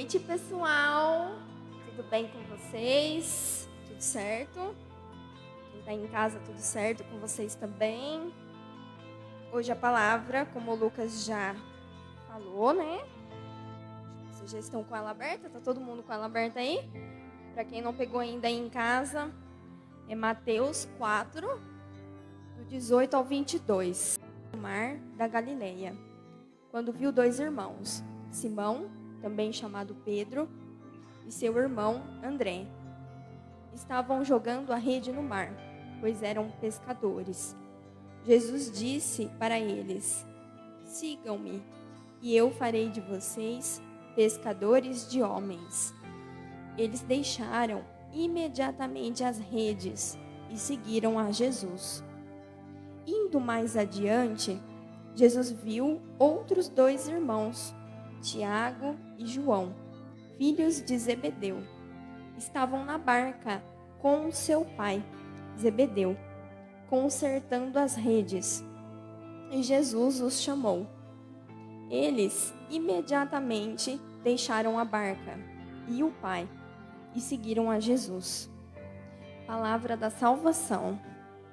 noite, pessoal. Tudo bem com vocês? Tudo certo? Quem está em casa, tudo certo com vocês também? Hoje a palavra, como o Lucas já falou, né? Vocês já estão com ela aberta? Tá todo mundo com ela aberta aí? Para quem não pegou ainda aí em casa, é Mateus 4, do 18 ao 22. No mar da Galileia, quando viu dois irmãos, Simão, também chamado Pedro, e seu irmão André, estavam jogando a rede no mar, pois eram pescadores. Jesus disse para eles: sigam-me, e eu farei de vocês pescadores de homens. Eles deixaram imediatamente as redes e seguiram a Jesus. Indo mais adiante, Jesus viu outros dois irmãos, Tiago e João, filhos de Zebedeu. Estavam na barca com seu pai, Zebedeu, consertando as redes. E Jesus os chamou. Eles imediatamente deixaram a barca e o pai e seguiram a Jesus. Palavra da salvação.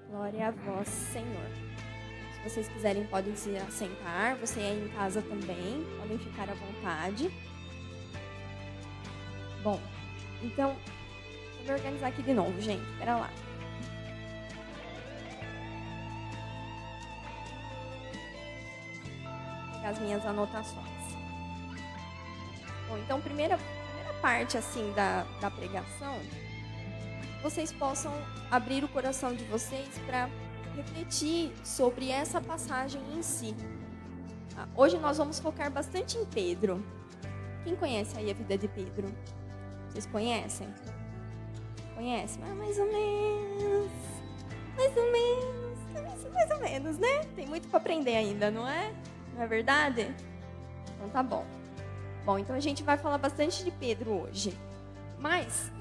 Glória a vós, Senhor. Se vocês quiserem, podem se assentar. Você aí em casa também, podem ficar à vontade. Bom, então, vou me organizar aqui de novo, gente. Espera lá. Vou pegar as minhas anotações. Bom, então, primeira parte, assim, da pregação, vocês possam abrir o coração de vocês para refletir sobre essa passagem em si. Hoje nós vamos focar bastante em Pedro. Quem conhece aí a vida de Pedro? Vocês conhecem? Conhecem? Mais ou menos. Mais ou menos, né? Tem muito para aprender ainda, não é? Não é verdade? Então tá bom. Bom, então a gente vai falar bastante de Pedro hoje. Mas,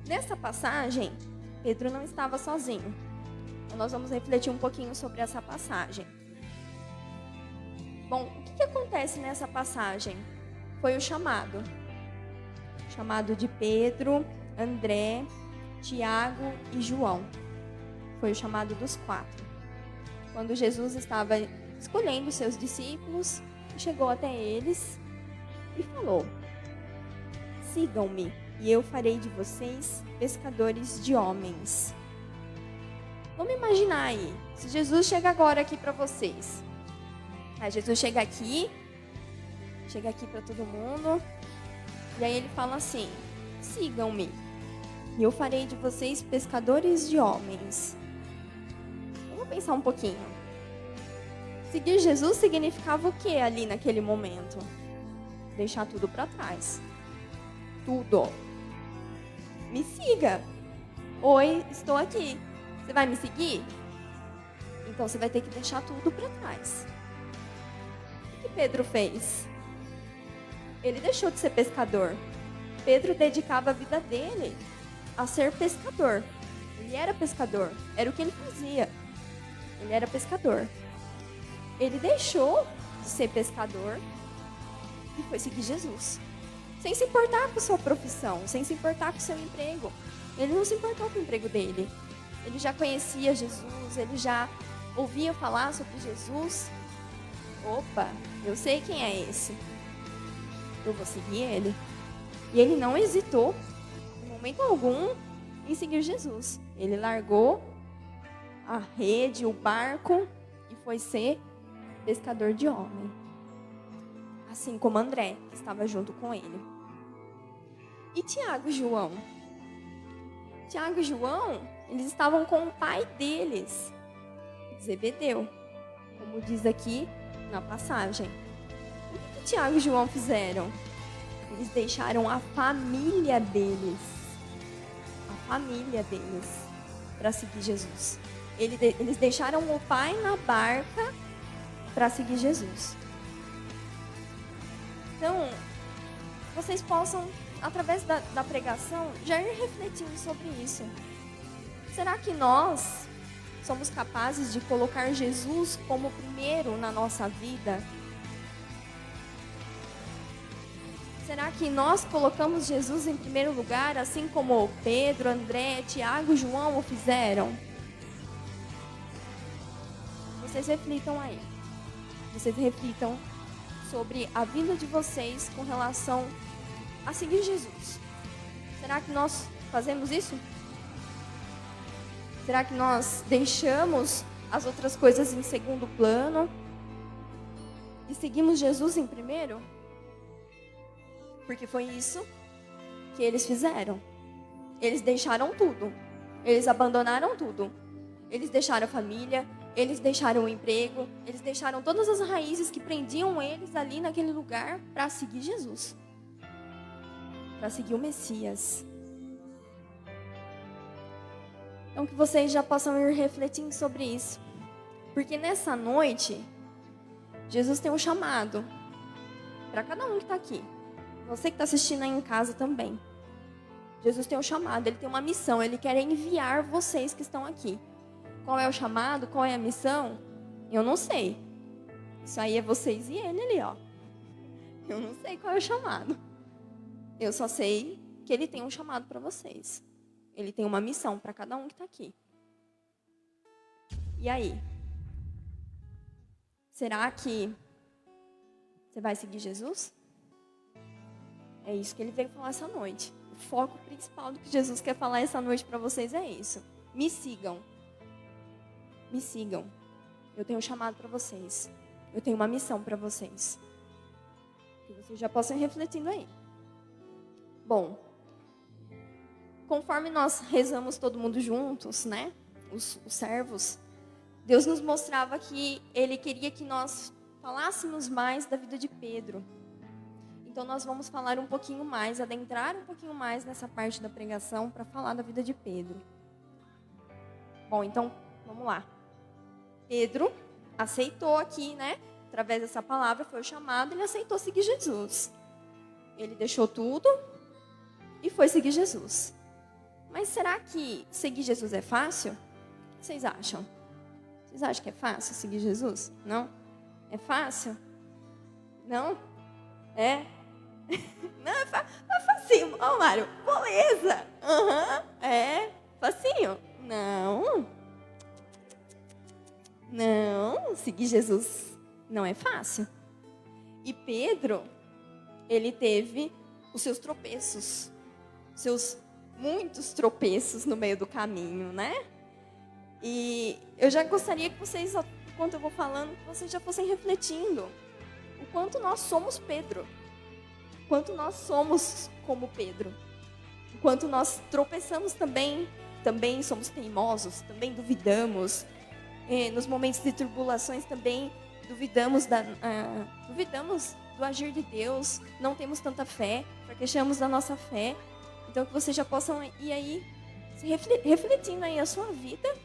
nessa passagem, Pedro não estava sozinho. Então nós vamos refletir um pouquinho sobre essa passagem. Bom, o que acontece nessa passagem? Foi o chamado. Chamado de Pedro, André, Tiago e João. Foi o chamado dos 4. Quando Jesus estava escolhendo seus discípulos, chegou até eles e falou: sigam-me, e eu farei de vocês pescadores de homens. Vamos imaginar aí, se Jesus chega agora aqui para vocês. Jesus chega aqui para todo mundo, e aí ele fala assim: sigam-me, e eu farei de vocês pescadores de homens. Vamos pensar um pouquinho. Seguir Jesus significava o que ali naquele momento? Deixar tudo para trás. Tudo. Me siga. Oi, estou aqui. Você vai me seguir? Então você vai ter que deixar tudo para trás. O que Pedro fez? Ele deixou de ser pescador. Pedro dedicava a vida dele a ser pescador. Ele era pescador. Era o que ele fazia. Ele era pescador. Ele deixou de ser pescador e foi seguir Jesus. Sem se importar com sua profissão, sem se importar com seu emprego. Ele não se importou com o emprego dele. Ele já conhecia Jesus, ele já ouvia falar sobre Jesus. Opa, eu sei quem é esse. Eu vou seguir ele. E ele não hesitou, em momento algum, em seguir Jesus. Ele largou a rede, o barco, e foi ser pescador de homem. Assim como André, que estava junto com ele. E Tiago e João? Tiago e João, eles estavam com o pai deles, Zebedeu, como diz aqui na passagem. O que Tiago e João fizeram? Eles deixaram a família deles, para seguir Jesus. Eles deixaram o pai na barca para seguir Jesus. Então, vocês possam, através da pregação, já ir refletindo sobre isso. Será que nós somos capazes de colocar Jesus como primeiro na nossa vida? Será que nós colocamos Jesus em primeiro lugar, assim como Pedro, André, Tiago e João o fizeram? Vocês reflitam aí. Vocês reflitam sobre a vida de vocês com relação a seguir Jesus. Será que nós fazemos isso? Será que nós deixamos as outras coisas em segundo plano e seguimos Jesus em primeiro? Porque foi isso que eles fizeram. Eles deixaram tudo. Eles abandonaram tudo. Eles deixaram a família, eles deixaram o emprego, eles deixaram todas as raízes que prendiam eles ali naquele lugar para seguir Jesus. Para seguir o Messias. Então que vocês já possam ir refletindo sobre isso. Porque nessa noite, Jesus tem um chamado para cada um que está aqui. Você que está assistindo aí em casa também. Jesus tem um chamado, Ele tem uma missão. Ele quer enviar vocês que estão aqui. Qual é o chamado? Qual é a missão? Eu não sei. Isso aí é vocês e Ele ali, ó. Eu não sei qual é o chamado. Eu só sei que Ele tem um chamado para vocês. Ele tem uma missão para cada um que está aqui. E aí? Será que você vai seguir Jesus? É isso que Ele veio falar essa noite. O foco principal do que Jesus quer falar essa noite para vocês é isso. Me sigam. Me sigam. Eu tenho um chamado para vocês. Eu tenho uma missão para vocês. Que vocês já possam ir refletindo aí. Bom, conforme nós rezamos todo mundo juntos, né? Os servos, Deus nos mostrava que Ele queria que nós falássemos mais da vida de Pedro. Então nós vamos falar um pouquinho mais, adentrar um pouquinho mais nessa parte da pregação para falar da vida de Pedro. Bom, então, vamos lá. Pedro aceitou aqui, né? Através dessa palavra, foi o chamado, ele aceitou seguir Jesus. Ele deixou tudo e foi seguir Jesus. Mas será que seguir Jesus é fácil? O que vocês acham? Vocês acham que é fácil seguir Jesus? Não? É fácil? Não? É? Não, é facinho. Ó, Mário, moleza. É facinho. Não. Não, seguir Jesus não é fácil. E Pedro, ele teve os seus tropeços. Seus muitos tropeços no meio do caminho, né? E eu já gostaria que vocês, enquanto eu vou falando, que vocês já fossem refletindo o quanto nós somos Pedro. O quanto nós somos como Pedro. O quanto nós tropeçamos também somos teimosos, também duvidamos. Nos momentos de tribulações também duvidamos do agir de Deus, não temos tanta fé, fraquejamos da nossa fé. Então que vocês já possam ir aí se refletindo aí a sua vida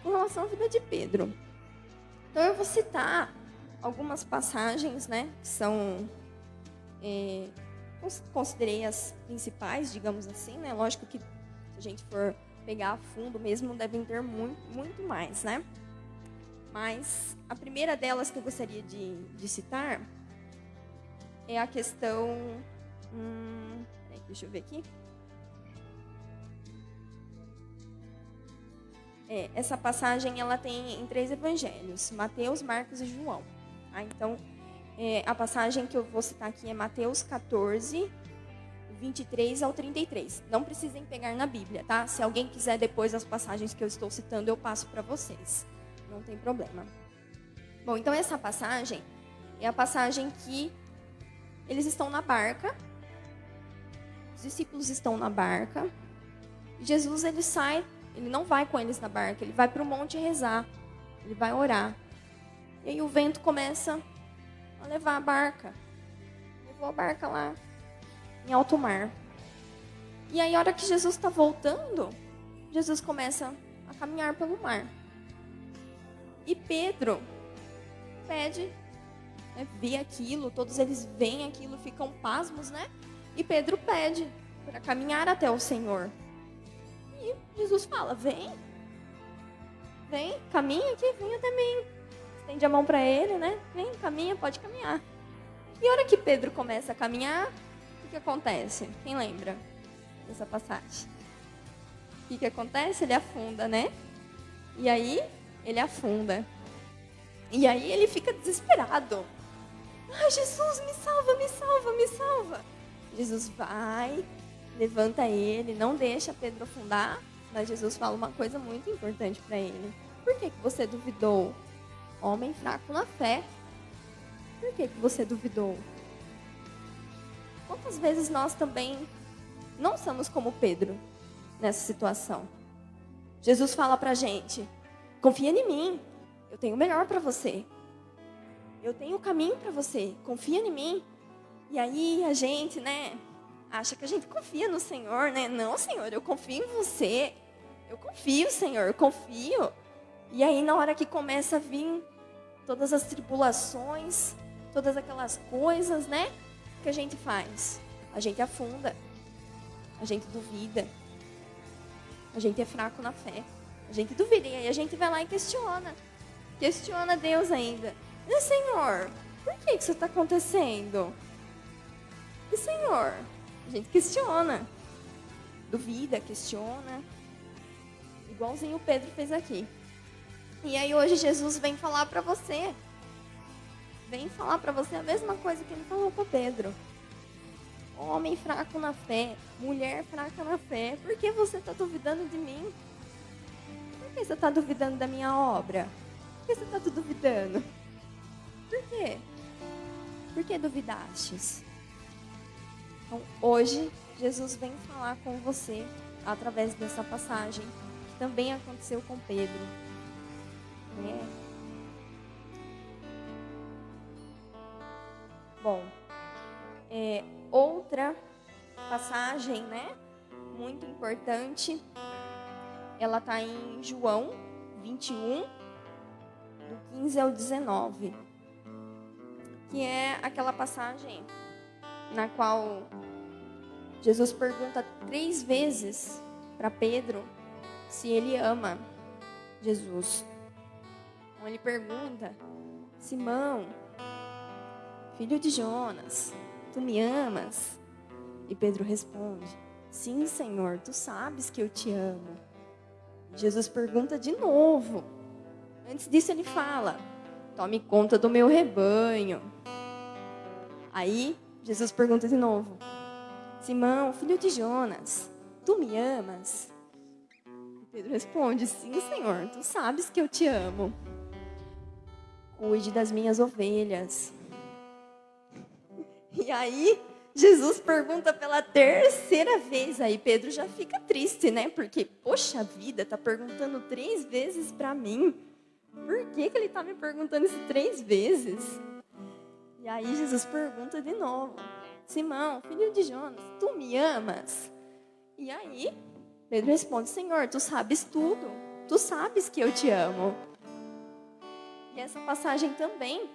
com relação à vida de Pedro. Então eu vou citar algumas passagens, né, que são considerei as principais, digamos assim, né? Lógico que se a gente for pegar a fundo mesmo, devem ter muito mais, né? Mas a primeira delas que eu gostaria de citar é a questão... deixa eu ver aqui. Essa passagem ela tem em 3 evangelhos, Mateus, Marcos e João. Então, a passagem que eu vou citar aqui é Mateus 14, 23 ao 33. Não precisem pegar na Bíblia, tá? Se alguém quiser depois as passagens que eu estou citando, eu passo para vocês. Não tem problema. Bom, então essa passagem é a passagem que eles estão na barca. Os discípulos estão na barca. E Jesus, ele sai, ele não vai com eles na barca, ele vai para o monte rezar. Ele vai orar. E aí o vento começa a levar a barca. Levou a barca lá em alto mar. E aí a hora que Jesus está voltando, Jesus começa a caminhar pelo mar. E Pedro pede, né, vê aquilo, todos eles veem aquilo, ficam pasmos, né? E Pedro pede para caminhar até o Senhor. E Jesus fala, vem, caminha aqui, vem até mim. Estende a mão para ele, né? Vem, caminha, pode caminhar. E a hora que Pedro começa a caminhar, que acontece? Quem lembra dessa passagem? O que acontece? Ele afunda, né? E aí, ele afunda. E aí, ele fica desesperado. Ai, Jesus, me salva, me salva, me salva. Jesus vai, levanta ele, não deixa Pedro afundar. Mas Jesus fala uma coisa muito importante para ele. Por que você duvidou? Homem fraco na fé. Por que você duvidou? Quantas vezes nós também não somos como Pedro nessa situação? Jesus fala pra gente, confia em mim, eu tenho o melhor para você. Eu tenho o caminho para você, confia em mim. E aí a gente, né, acha que a gente confia no Senhor, né? Não, Senhor, eu confio em você. Eu confio, Senhor, eu confio. E aí na hora que começa a vir todas as tribulações, todas aquelas coisas, né? O que a gente faz? A gente afunda. A gente duvida. A gente é fraco na fé. A gente duvida. E aí a gente vai lá e questiona. Questiona Deus ainda. E Senhor, por que isso está acontecendo? E Senhor, a gente questiona. Duvida, questiona. Igualzinho o Pedro fez aqui. E aí hoje Jesus vem falar para você. Vem falar para você a mesma coisa que ele falou com Pedro. Homem fraco na fé, mulher fraca na fé. Por que você está duvidando de mim? Por que você está duvidando da minha obra? Por que você está duvidando? Por quê? Por que duvidastes? Então, hoje, Jesus vem falar com você através dessa passagem que também aconteceu com Pedro. Bom, outra passagem, né, muito importante, ela está em João 21, do 15 ao 19, que é aquela passagem na qual Jesus pergunta 3 vezes para Pedro se ele ama Jesus. Então ele pergunta, Simão, filho de Jonas, tu me amas? E Pedro responde, sim, Senhor, tu sabes que eu te amo. E Jesus pergunta de novo. Antes disso ele fala, tome conta do meu rebanho. Aí Jesus pergunta de novo, Simão, filho de Jonas, tu me amas? E Pedro responde, sim, Senhor, tu sabes que eu te amo. Cuide das minhas ovelhas. E aí, Jesus pergunta pela 3ª vez. Aí Pedro já fica triste, né? Porque, poxa vida, tá perguntando 3 vezes para mim. Por que ele tá me perguntando isso 3 vezes? E aí Jesus pergunta de novo. Simão, filho de Jonas, tu me amas? E aí, Pedro responde, Senhor, tu sabes tudo. Tu sabes que eu te amo. E essa passagem também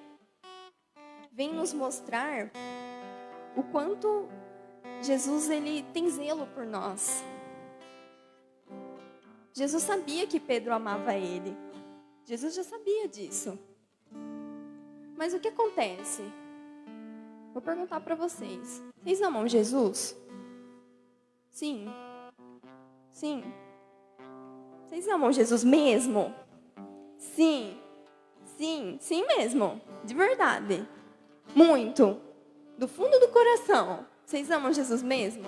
vem nos mostrar o quanto Jesus ele tem zelo por nós. Jesus sabia que Pedro amava ele. Jesus já sabia disso. Mas o que acontece? Vou perguntar para vocês. Vocês amam Jesus? Sim. Sim. Vocês amam Jesus mesmo? Sim. Sim, sim mesmo. De verdade. Muito. Do fundo do coração. Vocês amam Jesus mesmo?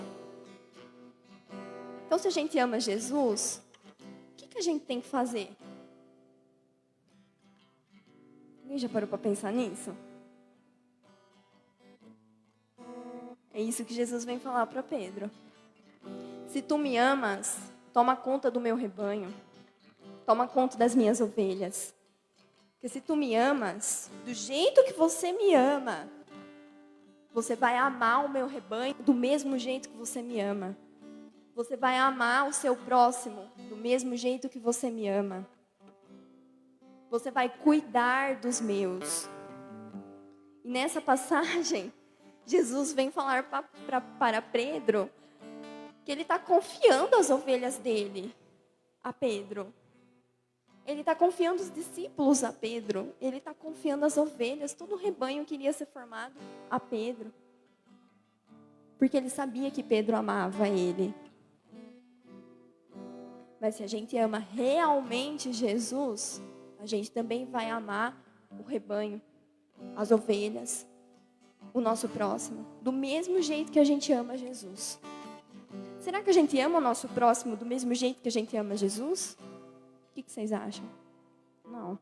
Então, se a gente ama Jesus, o que a gente tem que fazer? Alguém já parou para pensar nisso? É isso que Jesus vem falar para Pedro. Se tu me amas, toma conta do meu rebanho. Toma conta das minhas ovelhas. Porque se tu me amas, do jeito que você me ama, você vai amar o meu rebanho do mesmo jeito que você me ama. Você vai amar o seu próximo do mesmo jeito que você me ama. Você vai cuidar dos meus. E nessa passagem, Jesus vem falar para Pedro que ele está confiando as ovelhas dele a Pedro. Ele está confiando os discípulos a Pedro. Ele está confiando as ovelhas, todo o rebanho que iria ser formado a Pedro. porque ele sabia que Pedro amava ele. Mas se a gente ama realmente Jesus, a gente também vai amar o rebanho, as ovelhas, o nosso próximo, do mesmo jeito que a gente ama Jesus. Será que a gente ama o nosso próximo do mesmo jeito que a gente ama Jesus? O que vocês acham? Não.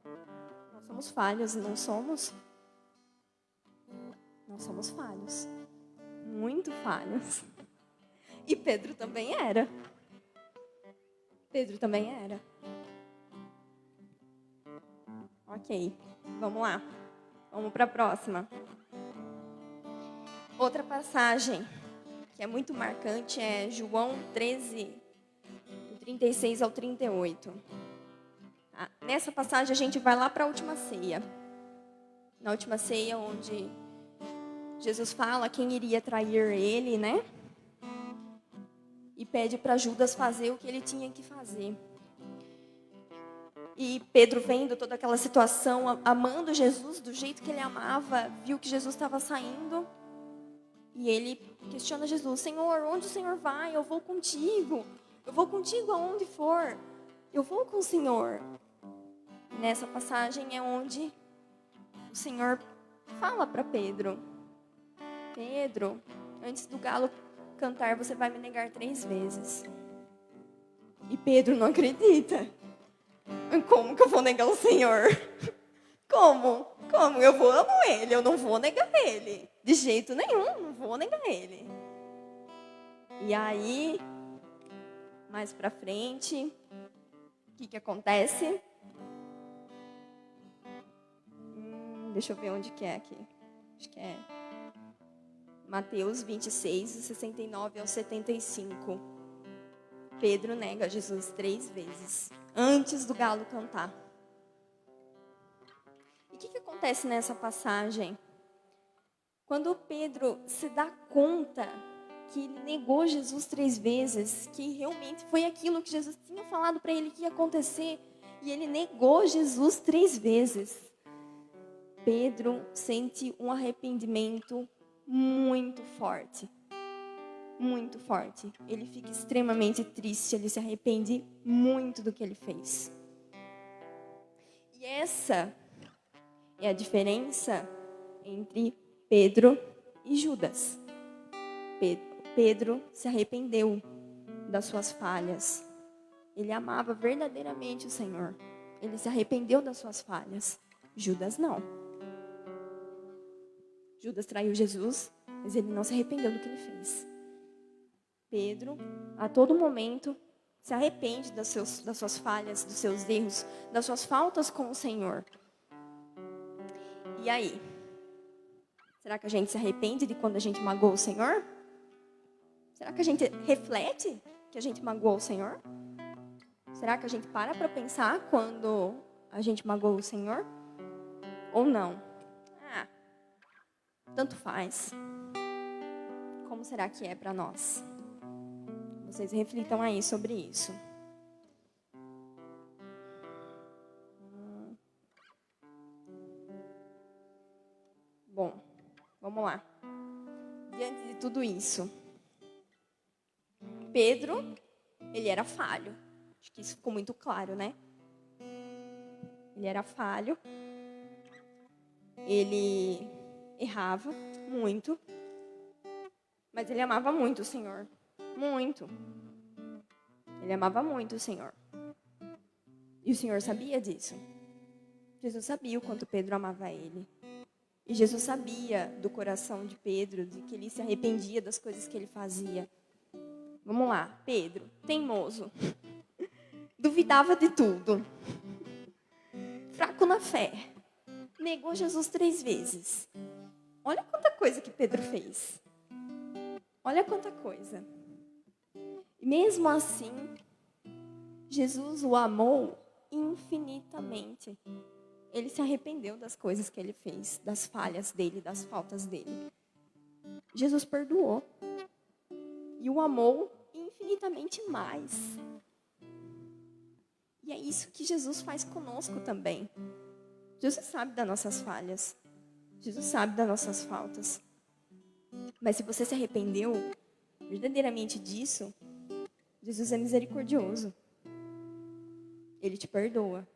Nós somos falhos, não somos? Nós somos falhos. Muito falhos. E Pedro também era. Pedro também era. Ok, vamos lá. Vamos para a próxima. Outra passagem que é muito marcante é João 13, do 36 ao 38. Nessa passagem a gente vai lá para a última ceia. Na última ceia, onde Jesus fala quem iria trair ele, né? E pede para Judas fazer o que ele tinha que fazer. E Pedro, vendo toda aquela situação, amando Jesus do jeito que ele amava, viu que Jesus estava saindo. E ele questiona Jesus: Senhor, onde o Senhor vai? Eu vou contigo. Eu vou contigo aonde for. Eu vou com o Senhor. Nessa passagem é onde o Senhor fala para Pedro: Pedro, antes do galo cantar, você vai me negar 3 vezes. E Pedro não acredita. Como que eu vou negar o Senhor? Como? Como? Eu amo ele, eu não vou negar ele. De jeito nenhum, não vou negar ele. E aí, mais pra frente, o que acontece? Deixa eu ver onde que é aqui. Acho que é Mateus 26, 69 ao 75. Pedro nega Jesus 3 vezes, antes do galo cantar. E o que acontece nessa passagem? Quando Pedro se dá conta que ele negou Jesus 3 vezes, que realmente foi aquilo que Jesus tinha falado para ele que ia acontecer, e ele negou Jesus 3 vezes, Pedro sente um arrependimento muito forte. Muito forte. Ele fica extremamente triste, ele se arrepende muito do que ele fez. E essa é a diferença entre Pedro e Judas. Pedro se arrependeu das suas falhas. Ele amava verdadeiramente o Senhor. Ele se arrependeu das suas falhas. Judas não. Judas traiu Jesus, mas ele não se arrependeu do que ele fez. Pedro, a todo momento, se arrepende das suas falhas, dos seus erros, das suas faltas com o Senhor. E aí? Será que a gente se arrepende de quando a gente magoou o Senhor? Será que a gente reflete que a gente magoou o Senhor? Será que a gente para pensar quando a gente magoou o Senhor? Ou não? Tanto faz. Como será que é para nós? Vocês reflitam aí sobre isso. Bom, vamos lá. Diante de tudo isso, Pedro, ele era falho. Acho que isso ficou muito claro, né? Ele era falho. Ele errava muito. Mas ele amava muito o Senhor. Muito. Ele amava muito o Senhor. E o Senhor sabia disso. Jesus sabia o quanto Pedro amava ele. E Jesus sabia do coração de Pedro, de que ele se arrependia das coisas que ele fazia. Vamos lá, Pedro, teimoso. Duvidava de tudo. Fraco na fé. Negou Jesus 3 vezes. Olha quanta coisa que Pedro fez. Olha quanta coisa. Mesmo assim, Jesus o amou infinitamente. Ele se arrependeu das coisas que ele fez, das falhas dele, das faltas dele. Jesus perdoou. E o amou infinitamente mais. E é isso que Jesus faz conosco também. Jesus sabe das nossas falhas. Jesus sabe das nossas faltas. Mas se você se arrependeu verdadeiramente disso, Jesus é misericordioso. Ele te perdoa.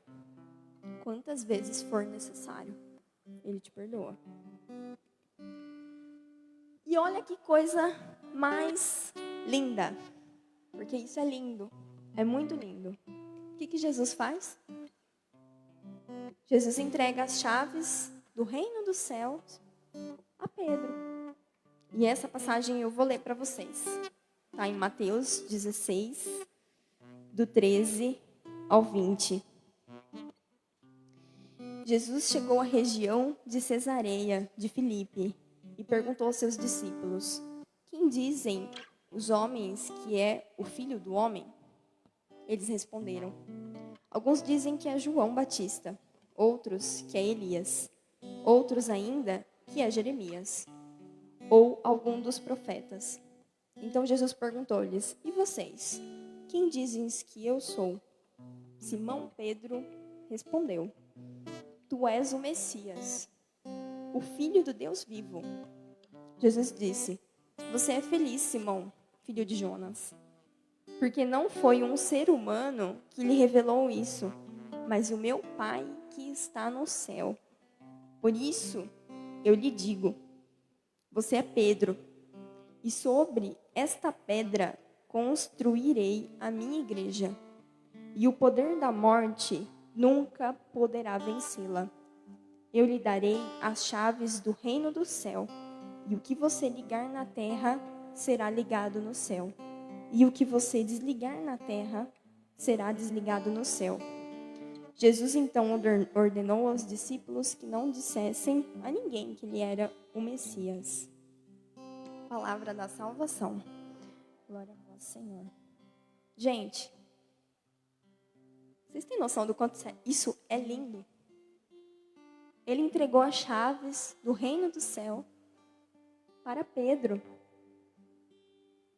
Quantas vezes for necessário, Ele te perdoa. E olha que coisa mais linda. Porque isso é lindo. É muito lindo. O que Jesus faz? Jesus entrega as chaves do reino dos céus a Pedro. E essa passagem eu vou ler para vocês. Está em Mateus 16, do 13 ao 20. Jesus chegou à região de Cesareia de Filipe e perguntou aos seus discípulos: quem dizem os homens que é o Filho do Homem? Eles responderam: alguns dizem que é João Batista, outros que é Elias, outros ainda que é Jeremias, ou algum dos profetas. Então Jesus perguntou-lhes: e vocês? Quem dizem que eu sou? Simão Pedro respondeu: tu és o Messias, o Filho do Deus vivo. Jesus disse: você é feliz, Simão, filho de Jonas, porque não foi um ser humano que lhe revelou isso, mas o meu Pai que está no céu. Por isso, eu lhe digo, você é Pedro, e sobre esta pedra construirei a minha igreja, e o poder da morte nunca poderá vencê-la. Eu lhe darei as chaves do reino do céu, e o que você ligar na terra será ligado no céu, e o que você desligar na terra será desligado no céu. Jesus então ordenou aos discípulos que não dissessem a ninguém que ele era o Messias. Palavra da salvação. Glória a vós, Senhor. Gente, vocês têm noção do quanto isso é lindo? Ele entregou as chaves do reino do céu para Pedro.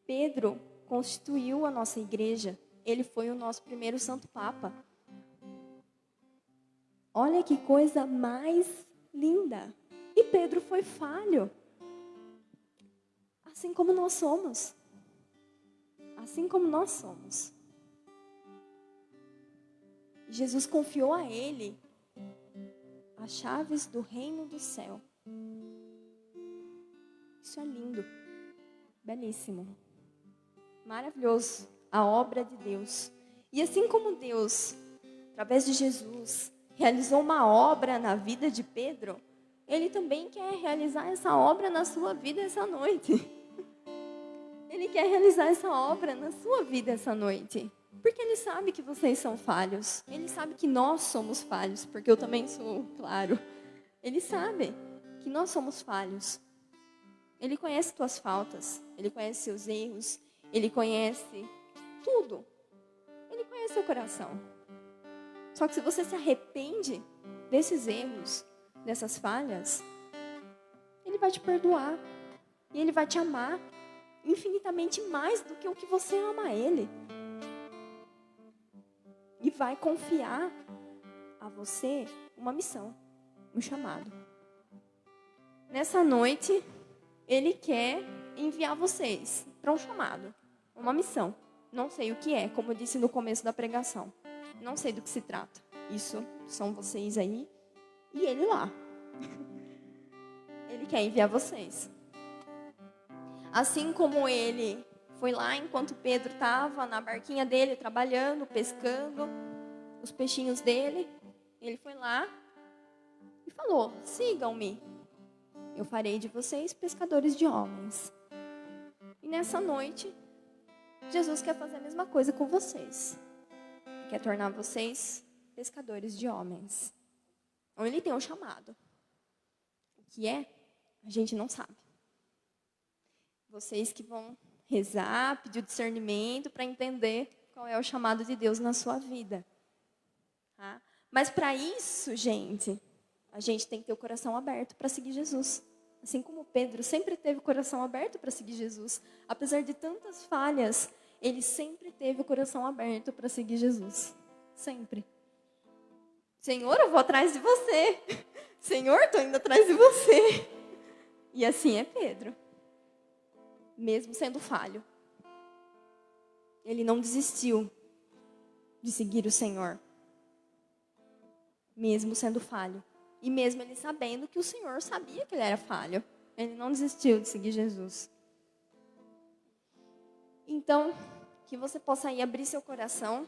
Pedro constituiu a nossa igreja. Ele foi o nosso primeiro santo papa. Olha que coisa mais linda. E Pedro foi falho. Assim como nós somos. Assim como nós somos. Jesus confiou a ele as chaves do reino do céu. Isso é lindo. Belíssimo. Maravilhoso. A obra de Deus. E assim como Deus, através de Jesus, realizou uma obra na vida de Pedro, Ele também quer realizar essa obra na sua vida essa noite. Ele quer realizar essa obra na sua vida essa noite. Porque Ele sabe que vocês são falhos. Ele sabe que nós somos falhos, porque eu também sou, claro. Ele sabe que nós somos falhos. Ele conhece tuas faltas, Ele conhece seus erros, Ele conhece tudo. Ele conhece seu coração. Só que se você se arrepende desses erros, dessas falhas, Ele vai te perdoar. E Ele vai te amar infinitamente mais do que o que você ama a Ele. E vai confiar a você uma missão, um chamado. Nessa noite, Ele quer enviar vocês para um chamado, uma missão. Não sei o que é, como eu disse no começo da pregação. Não sei do que se trata. Isso são vocês aí e Ele lá. Ele quer enviar vocês. Assim como Ele foi lá enquanto Pedro estava na barquinha dele, trabalhando, pescando os peixinhos dele. Ele foi lá e falou: sigam-me. Eu farei de vocês pescadores de homens. E nessa noite, Jesus quer fazer a mesma coisa com vocês. Ele quer tornar vocês pescadores de homens. Então Ele tem um chamado. O que é? A gente não sabe. Vocês que vão rezar, pedir o discernimento para entender qual é o chamado de Deus na sua vida. Tá? Mas para isso, gente, a gente tem que ter o coração aberto para seguir Jesus. Assim como Pedro sempre teve o coração aberto para seguir Jesus. Apesar de tantas falhas, ele sempre teve o coração aberto para seguir Jesus. Sempre. Senhor, eu vou atrás de você. Senhor, estou indo atrás de você. E assim é Pedro. mesmo sendo falho. Ele não desistiu de seguir o Senhor, mesmo sendo falho. E mesmo ele sabendo que o Senhor sabia que ele era falho, ele não desistiu de seguir Jesus. Então, que você possa aí abrir seu coração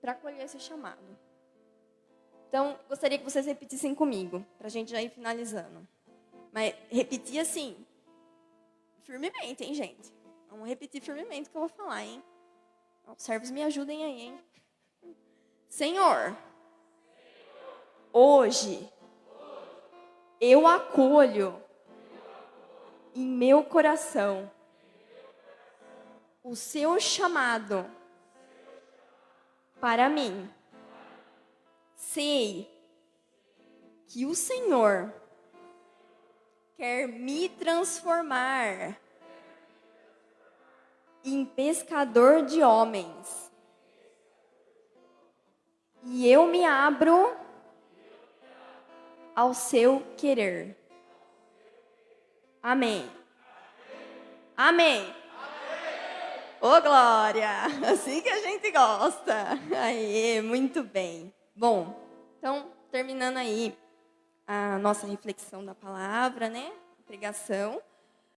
para acolher esse chamado. Então, gostaria que vocês repetissem comigo, para a gente já ir finalizando. Mas repetir assim, firmemente, hein, gente? Vamos repetir firmemente o que eu vou falar, hein? Os servos me ajudem aí, hein? Senhor, hoje eu acolho em meu coração o seu chamado para mim. Sei que o Senhor quer me transformar em pescador de homens. E eu me abro ao seu querer. Amém. Amém. Ô, glória! Assim que a gente gosta. Aê, muito bem. Bom, então, terminando aí a nossa reflexão da palavra, né? Pregação.